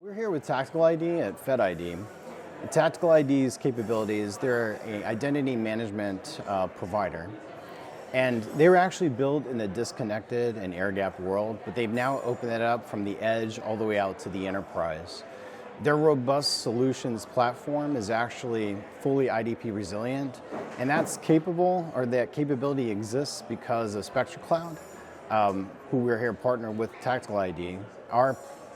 We're here with Tactical ID at FedID. Tactical ID's capabilities, they're an identity management provider. And they were actually built in a disconnected and air-gapped world, but they've now opened it up from the edge all the way out to the enterprise. Their robust solutions platform is actually fully IDP resilient, and that's capable, or that capability exists because of Spectro Cloud, who we're here partnered with Tactical ID.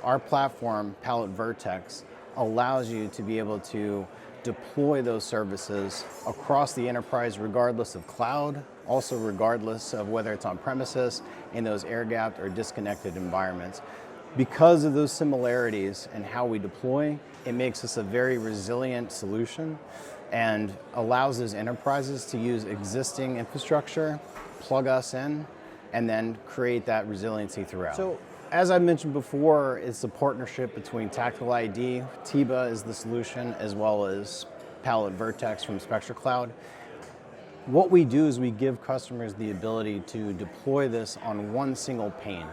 Our platform, Palette Vertex, allows you to be able to deploy those services across the enterprise regardless of cloud, also regardless of whether it's on premises, in those air-gapped or disconnected environments. Because of those similarities in how we deploy, it makes us a very resilient solution and allows those enterprises to use existing infrastructure, plug us in, and then create that resiliency throughout. So, as I mentioned before, it's a partnership between Tactical ID, TIBA is the solution, as well as Palette Vertex from Spectro Cloud. What we do is we give customers the ability to deploy this on one single pane.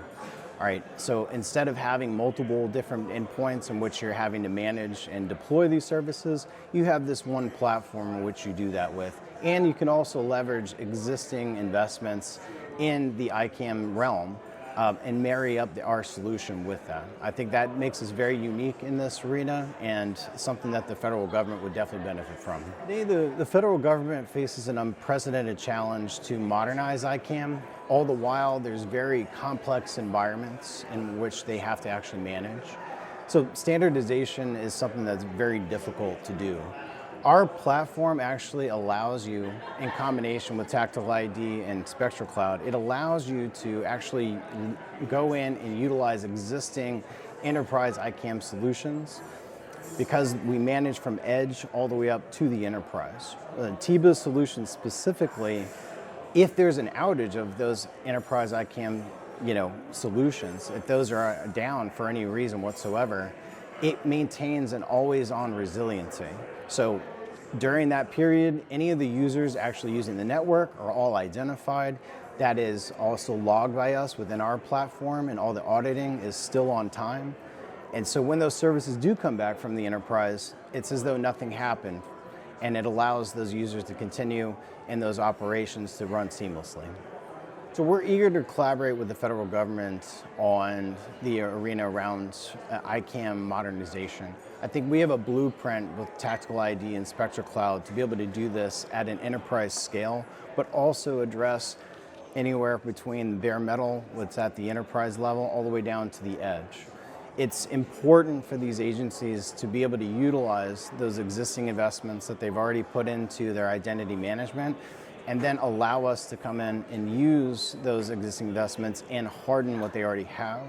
All right, so instead of having multiple different endpoints in which you're having to manage and deploy these services, you have this one platform in which you do that with. And you can also leverage existing investments in the ICAM realm and marry up our solution with that. I think that makes us very unique in this arena and something that the federal government would definitely benefit from. Today, the federal government faces an unprecedented challenge to modernize ICAM. All the while, there's very complex environments in which they have to actually manage. So standardization is something that's very difficult to do. Our platform actually allows you, in combination with Tactical ID and Spectro Cloud, it allows you to actually go in and utilize existing enterprise ICAM solutions because we manage from edge all the way up to the enterprise. TIBA solution specifically, if there's an outage of those enterprise ICAM solutions, if those are down for any reason whatsoever, it maintains an always-on resiliency. So during that period, any of the users actually using the network are all identified. That is also logged by us within our platform, and all the auditing is still on time. And so when those services do come back from the enterprise, it's as though nothing happened, and it allows those users to continue in those operations to run seamlessly. So we're eager to collaborate with the federal government on the arena around ICAM modernization. I think we have a blueprint with Tactical ID and Spectro Cloud to be able to do this at an enterprise scale, but also address anywhere between bare metal, what's at the enterprise level, all the way down to the edge. It's important for these agencies to be able to utilize those existing investments that they've already put into their identity management, and then allow us to come in and use those existing investments and harden what they already have,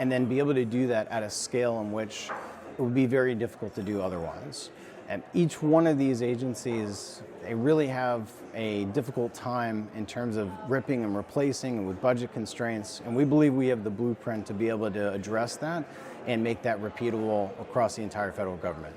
and then be able to do that at a scale in which it would be very difficult to do otherwise. And each one of these agencies, they really have a difficult time in terms of ripping and replacing and with budget constraints, and we believe we have the blueprint to be able to address that and make that repeatable across the entire federal government.